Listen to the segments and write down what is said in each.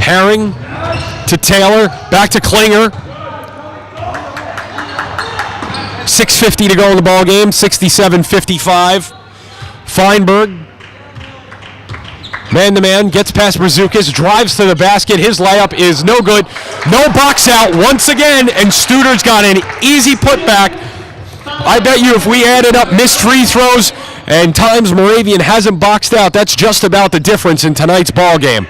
Herring to Taylor, back to Klinger. 6:50 to go in the ball game, 67-55. Feinberg, man-to-man, gets past Brzukis, drives to the basket. His layup is no good. No box out once again, and Studer's got an easy putback. I bet you if we added up missed free throws and times Moravian hasn't boxed out, that's just about the difference in tonight's ball game.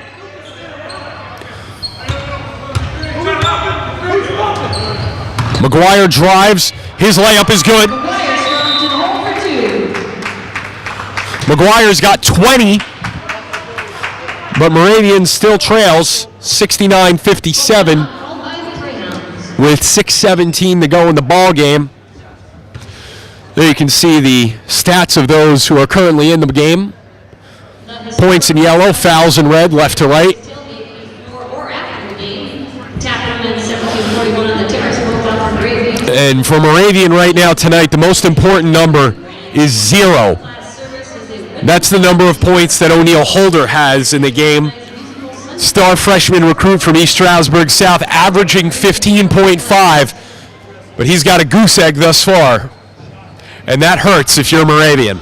McGuire drives. His layup is good. McGuire's got 20, but Moravian still trails 69-57 with 6:17 to go in the ball game. There you can see the stats of those who are currently in the game. Points in yellow, fouls in red, left to right. And for Moravian right now tonight, the most important number is 0. That's the number of points that O'Neal Holder has in the game. Star freshman recruit from East Stroudsburg South, averaging 15.5. But he's got a goose egg thus far. And that hurts if you're Moravian.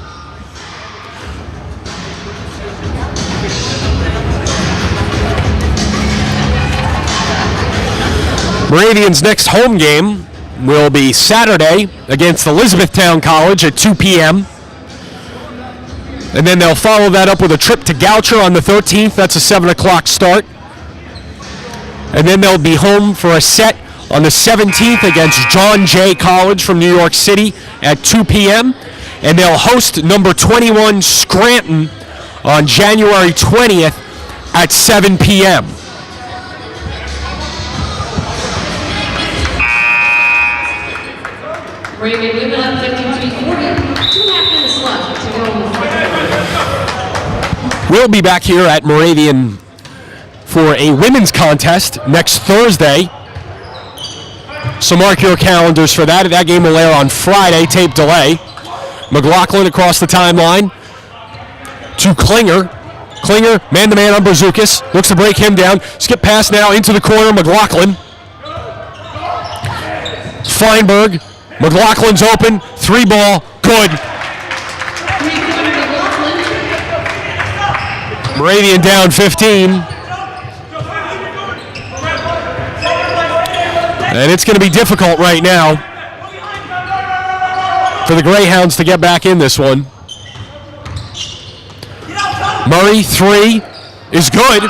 Moravian's next home game will be Saturday against Elizabethtown College at 2 p.m. And then they'll follow that up with a trip to Goucher on the 13th. That's a 7 o'clock start. And then they'll be home for a set on the 17th against John Jay College from New York City at 2 p.m. And they'll host number 21 Scranton on January 20th at 7 p.m. Moravian women up 53-40. 2.5 minutes left to go in the fourth. We'll be back here at Moravian for a women's contest next Thursday. So mark your calendars for that. That game will air on Friday, tape delay. McLaughlin across the timeline to Klinger. Klinger, man-to-man on Brzukis. Looks to break him down. Skip pass now into the corner, McLaughlin. Feinberg. McLaughlin's open. 3 ball. Good. Moravian down 15. And it's going to be difficult right now for the Greyhounds to get back in this one. Murray, 3 is good.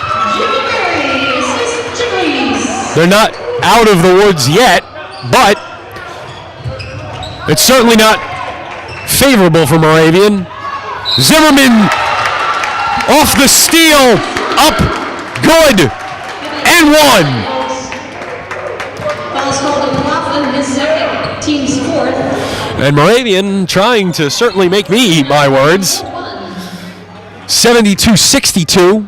They're not out of the woods yet, but it's certainly not favorable for Moravian. Zimmerman off the steal, up, good, and 1. And Moravian trying to certainly make me eat my words. 72-62.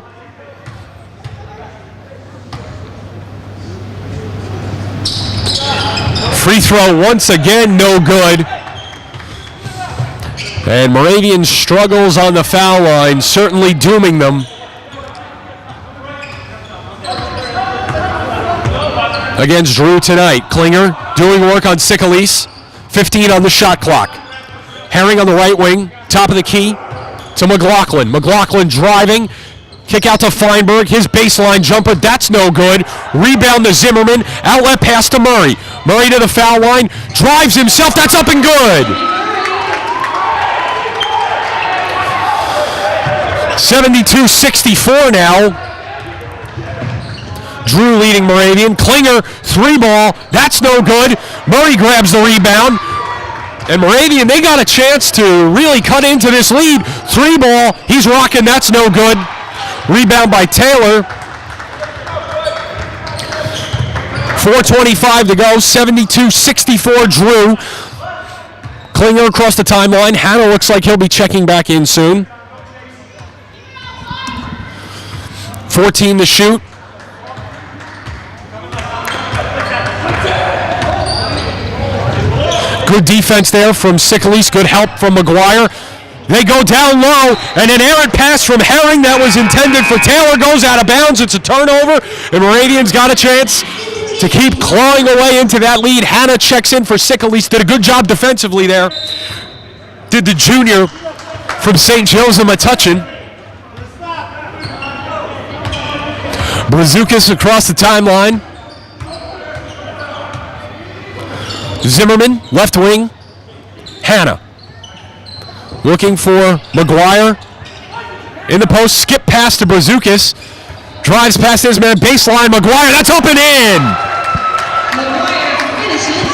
Free throw once again, no good. And Moravian struggles on the foul line, certainly dooming them. Against Drew tonight. Klinger doing work on Sicalise. 15 on the shot clock. Herring on the right wing, top of the key to McLaughlin. McLaughlin driving. Kick out to Feinberg. His baseline jumper, that's no good. Rebound to Zimmerman. Outlet pass to Murray. Murray to the foul line. Drives himself. That's up and good. 72-64 now. Drew leading Moravian. Klinger, 3 ball. That's no good. Murray grabs the rebound. And Moravian, they got a chance to really cut into this lead. 3 ball. He's rocking. That's no good. Rebound by Taylor. 4:25 to go. 72-64 Drew. Klinger across the timeline. Hanna looks like he'll be checking back in soon. 14 to shoot. Good defense there from Sicalise. Good help from McGuire. They go down low, and an errant pass from Herring that was intended for Taylor goes out of bounds. It's a turnover, and Moravian's got a chance to keep clawing away into that lead. Hannah checks in for Sicklese. Did a good job defensively there. Did the junior from St. Joseph Metuchen. Brzukis across the timeline. Zimmerman, left wing. Hannah. Looking for McGuire. In the post, skip pass to Brzukis. Drives past his man, baseline, McGuire, that's open in! McGuire finishes,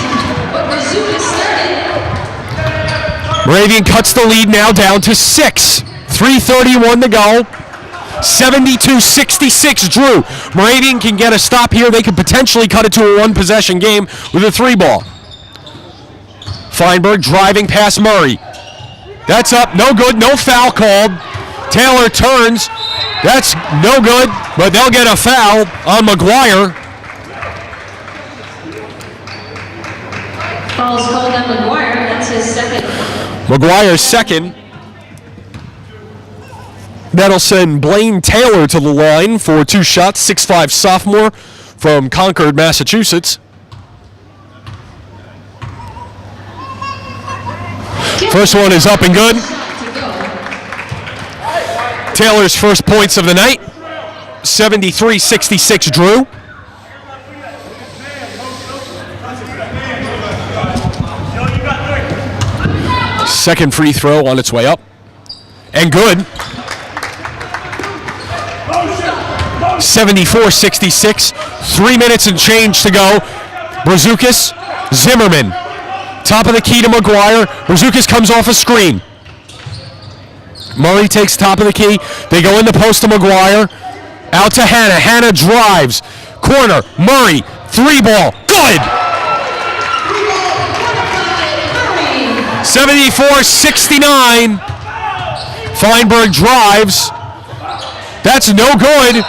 but Brzukis started. Moravian cuts the lead now down to 6. 3:31 to go. 72-66 Drew. Moravian can get a stop here. They could potentially cut it to a one-possession game with a 3-ball. Feinberg driving past Murray. That's up, no good, no foul called. Taylor turns, that's no good, but they'll get a foul on McGuire. Foul's called on McGuire, that's his second. McGuire's second. That'll send Blaine Taylor to the line for 2 shots, 6'5" sophomore from Concord, Massachusetts. First one is up and good. Taylor's first points of the night. 73-66 Drew. Second free throw on its way up. And good. 74-66. 3 minutes and change to go. Brzukis, Zimmerman. Top of the key to McGuire. Brzukis comes off a screen. Murray takes top of the key. They go in the post to McGuire. Out to Hannah. Hannah drives. Corner. Murray. 3-ball. Good! 74-69. Feinberg drives. That's no good.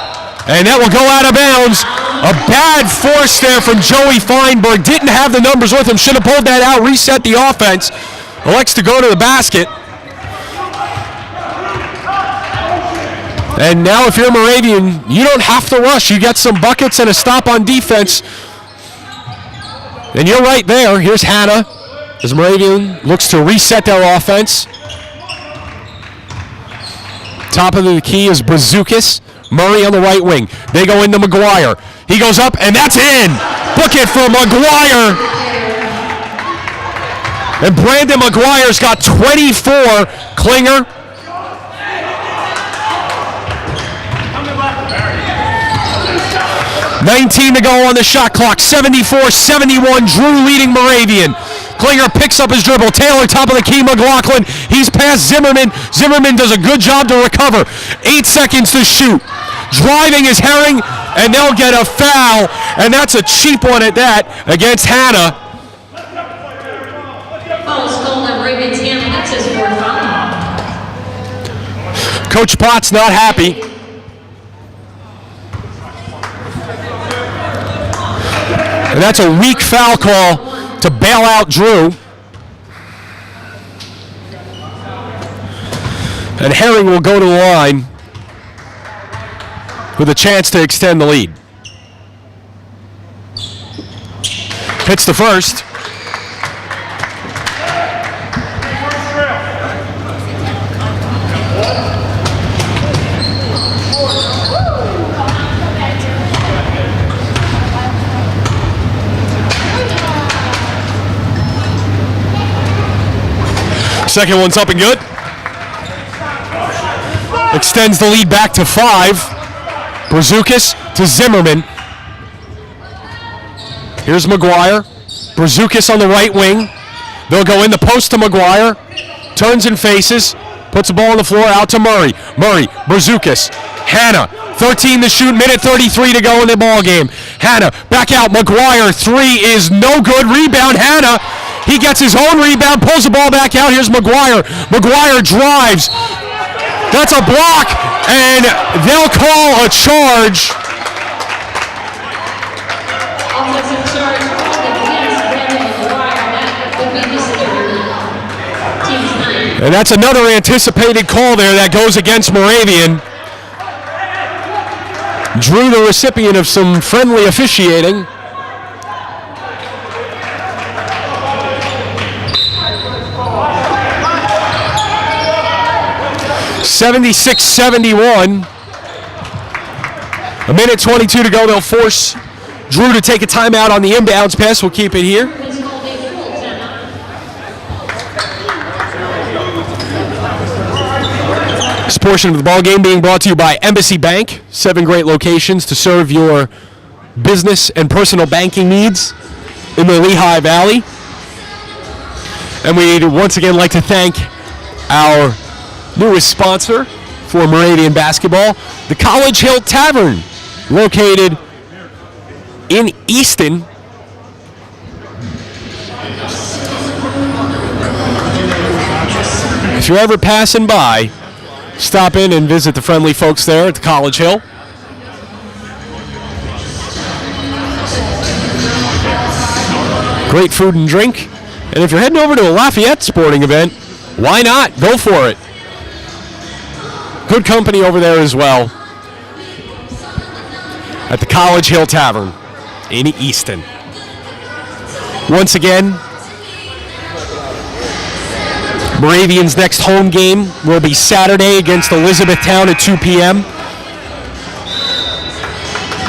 And that will go out of bounds. A bad force there from Joey Feinberg. Didn't have the numbers with him. Should have pulled that out, reset the offense. Elects to go to the basket. And now if you're Moravian, you don't have to rush. You get some buckets and a stop on defense. And you're right there. Here's Hannah as Moravian looks to reset their offense. Top of the key is Brzukis. Murray on the right wing. They go into McGuire. He goes up, and that's in. Book it for McGuire. And Brandon McGuire's got 24. Klinger. $19 to go on the shot clock. 74-71. Drew leading Moravian. Klinger picks up his dribble. Taylor, top of the key. McLaughlin. He's past Zimmerman. Zimmerman does a good job to recover. 8 seconds to shoot. Driving is Herring, and they'll get a foul, and that's a cheap one at that against Hannah. Foul's called on Moravian's hand, that's his 4th foul. Coach Potts not happy. And that's a weak foul call to bail out Drew. And Herring will go to the line with a chance to extend the lead. Hits the first. Second one's up and good. Extends the lead back to 5. Brzukis to Zimmerman. Here's McGuire. Brzukis on the right wing. They'll go in the post to McGuire. Turns and faces. Puts the ball on the floor out to Murray. Murray, Brzukis. Hannah, 13 to shoot, minute 33 to go in the ball game. Hannah, back out. McGuire, 3 is no good. Rebound, Hannah. He gets his own rebound, pulls the ball back out. Here's McGuire. McGuire drives. That's a block, and they'll call a charge. Offensive charge called against Brandon McGuire. That would be his 3rd. Team's 9. And that's another anticipated call there that goes against Moravian. Drew, the recipient of some friendly officiating. (76-71). A minute 22 to go. They'll force Drew to take a timeout on the inbounds pass. We'll keep it here. This portion of the ball game being brought to you by Embassy Bank. 7 great locations to serve your business and personal banking needs in the Lehigh Valley. And we'd once again like to thank our newest sponsor for Moravian basketball, the College Hill Tavern, located in Easton. If you're ever passing by, stop in and visit the friendly folks there at the College Hill. Great food and drink. And if you're heading over to a Lafayette sporting event, why not? Go for it. Good company over there as well at the College Hill Tavern in Easton. Once again, Moravian's next home game will be Saturday against Elizabethtown at 2 p.m.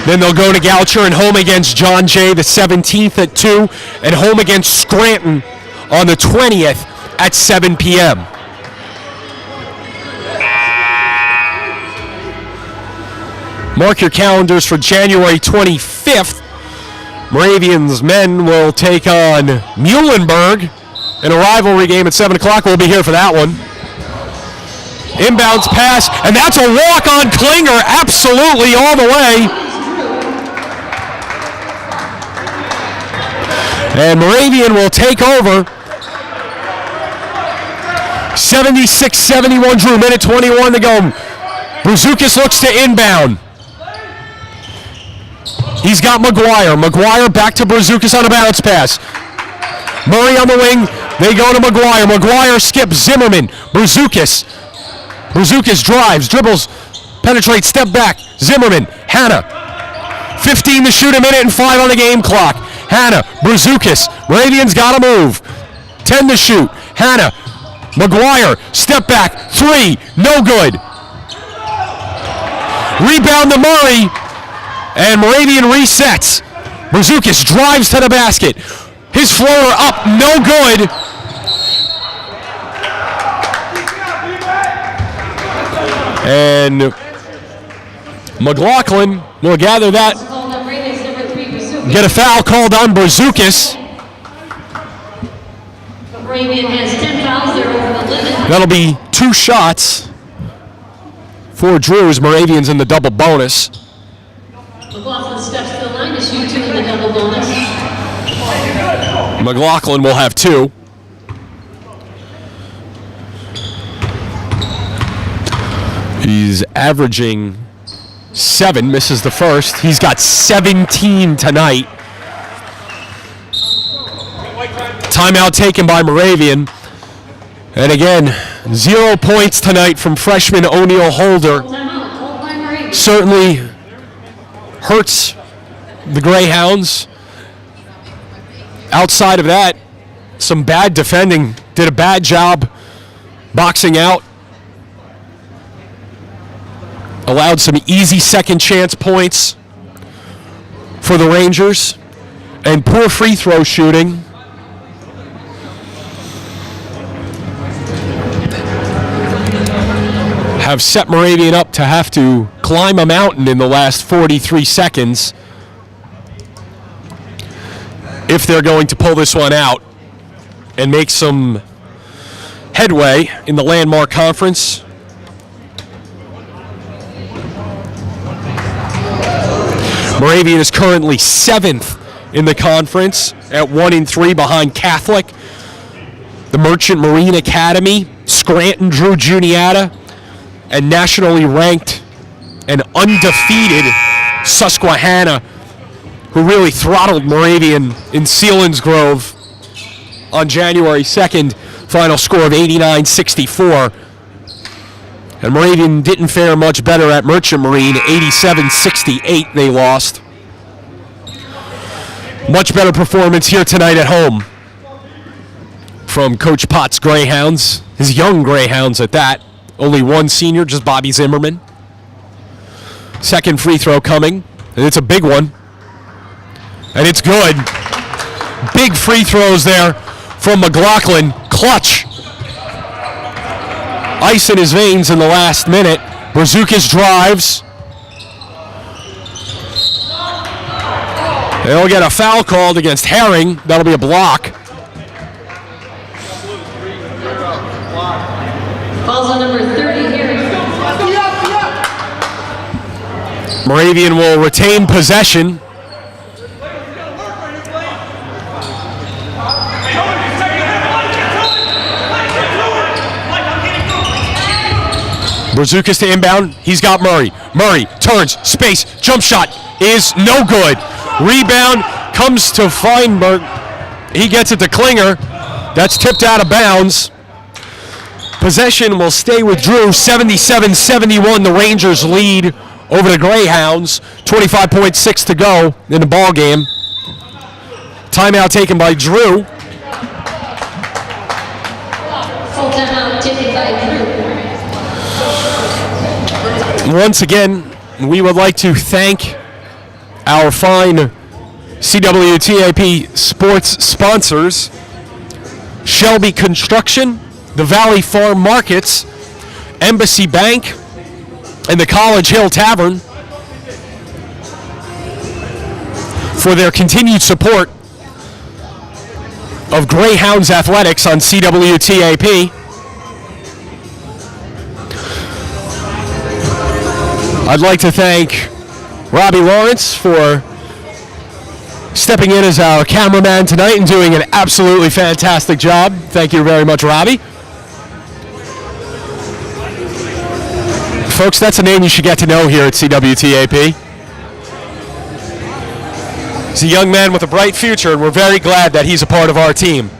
Then they'll go to Goucher and home against John Jay the 17th at 2, and home against Scranton on the 20th at 7 p.m. Mark your calendars for January 25th. Moravian's men will take on Muhlenberg in a rivalry game at 7 o'clock. We'll be here for that one. Inbounds pass, and that's a walk-on Klinger, absolutely all the way. And Moravian will take over. 76-71 Drew, minute 21 to go. Brzukis looks to inbound. He's got McGuire. McGuire back to Brzukis on a bounce pass. Murray on the wing. They go to McGuire. McGuire skips Zimmerman. Brzukis. Brzukis drives, dribbles, penetrates, step back. Zimmerman. Hanna. 15 to shoot, a minute and 5 on the game clock. Hanna. Brzukis. Moravian's got to move. 10 to shoot. Hanna. McGuire. Step back. 3. No good. Rebound to Murray. And Moravian resets. Brzukis drives to the basket. His floater up, no good. And McLaughlin will gather that. Get a foul called on Brzukis. Moravian has 10 fouls. They're over the limit. That'll be 2 shots for Drew as Moravian's in the double bonus. McLaughlin steps to the line to shoot 2 in the double bonus. McLaughlin will have 2. He's averaging 7, misses the first. He's got 17 tonight. Timeout taken by Moravian. And again, 0 points tonight from freshman O'Neal Holder. Certainly hurts the Greyhounds. Outside of that, some bad defending. Did a bad job boxing out. Allowed some easy second chance points for the Rangers. And poor free throw shooting. Have set Moravian up to have to climb a mountain in the last 43 seconds if they're going to pull this one out and make some headway in the landmark conference. Moravian is currently 7th in the conference at 1-3 behind Catholic, the Merchant Marine Academy, Scranton Drew Juniata, and nationally ranked and undefeated Susquehanna, who really throttled Moravian in Selinsgrove on January 2nd. Final score of 89-64. And Moravian didn't fare much better at Merchant Marine. 87-68 they lost. Much better performance here tonight at home from Coach Potts' Greyhounds, his young Greyhounds at that. Only one senior, just Bobby Zimmerman. Second free throw coming, and it's a big one. And it's good. Big free throws there from McLaughlin. Clutch. Ice in his veins in the last minute. Brzukis drives. They'll get a foul called against Herring. That'll be a block. Falls on number 30 here. Moravian will retain possession. Brzukis to inbound. He's got Murray. Murray turns, space, jump shot is no good. Rebound comes to Feinberg. He gets it to Klinger. That's tipped out of bounds. Possession will stay with Drew. 77-71, the Rangers lead over the Greyhounds. 25.6 to go in the ball game. Timeout taken by Drew. Full timeout taken by Drew. Once again, we would like to thank our fine CWTAP sports sponsors: Shelby Construction, the Valley Farm Markets, Embassy Bank, and the College Hill Tavern for their continued support of Greyhounds athletics on CWTAP. I'd like to thank Robbie Lawrence for stepping in as our cameraman tonight and doing an absolutely fantastic job. Thank you very much, Robbie. Folks, that's a name you should get to know here at CWTAP. He's a young man with a bright future, and we're very glad that he's a part of our team.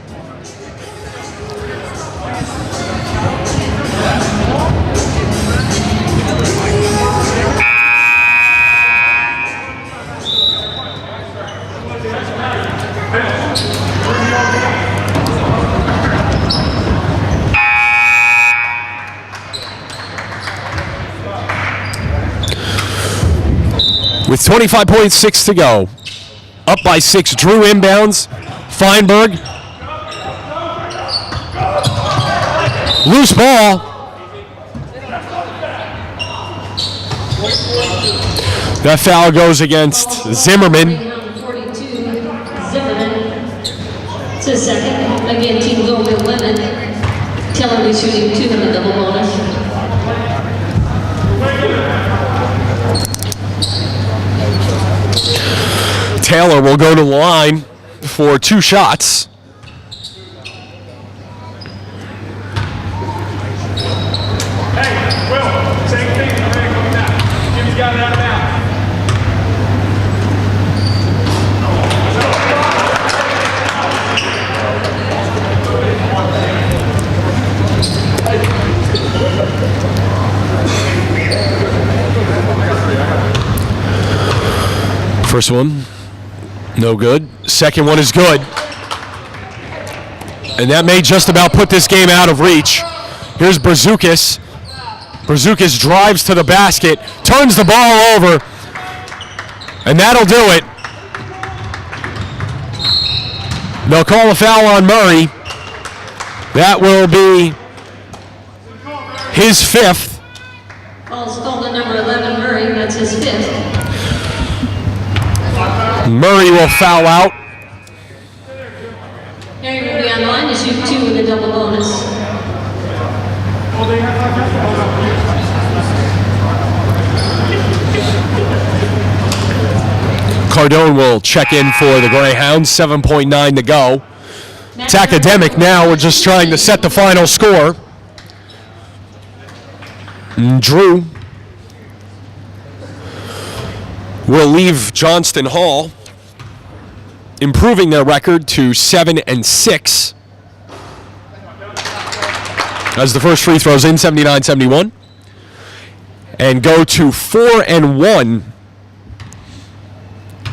With 25.6 to go, up by 6, Drew inbounds, Feinberg, loose ball. That foul goes against Zimmerman. 42, Zimmerman. To second. Again, team goal with 11. Taylor will be shooting 2 in the double bonus. Taylor will go to the line for 2 shots. Hey, Will, same thing. Coming down. Jim's got it out of bounds. First one, no good. Second one is good. And that may just about put this game out of reach. Here's Brzukis. Brzukis drives to the basket, turns the ball over, and that'll do it. They'll call a foul on Murray. That will be his 5th. Ball's called on number 11, Murray. That's his 5th. Murray will foul out. Harry will be on the line to shoot 2 in the double bonus. Cardone will check in for the Greyhounds. 7.9 to go. It's academic now. We're just trying to set the final score. And Drew will leave Johnston Hall, improving their record to 7-6. as the first free throws in, 79-71. And go to 4-1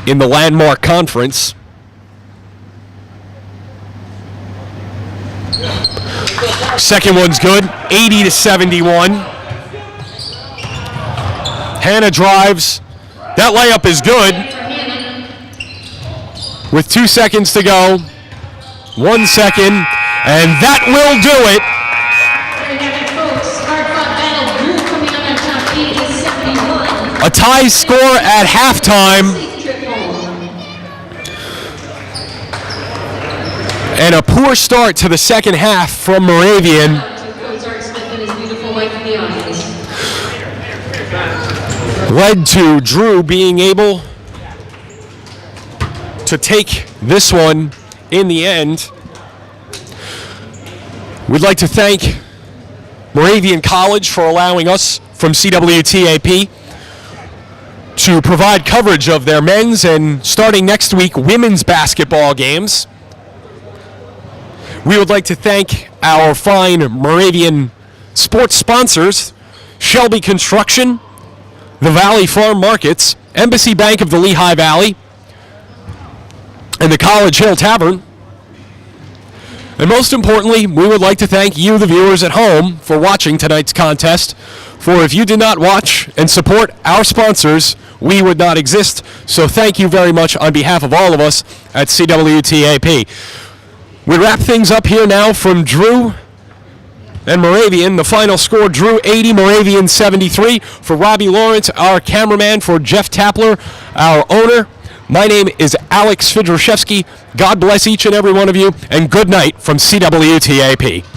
in the Landmark Conference. Second one's good, 80-71. Hannah drives. That layup is good. With 2 seconds to go. 1 second, and that will do it. A tie score at halftime. And a poor start to the second half from Moravian. Led to Drew being able to take this one in the end. We'd like to thank Moravian College for allowing us from CWTAP to provide coverage of their men's and, starting next week, women's basketball games. We would like to thank our fine Moravian sports sponsors, Shelby Construction, the Valley Farm Markets, Embassy Bank of the Lehigh Valley, and the College Hill Tavern. And most importantly, we would like to thank you, the viewers at home, for watching tonight's contest. For if you did not watch and support our sponsors, we would not exist. So thank you very much on behalf of all of us at CWTAP. We wrap things up here now from Drew and Moravian. The final score, Drew 80, Moravian 73. For Robbie Lawrence, our cameraman, for Jeff Tapler, our owner, my name is Alex Fydryszewski. God bless each and every one of you, and good night from CWTAP.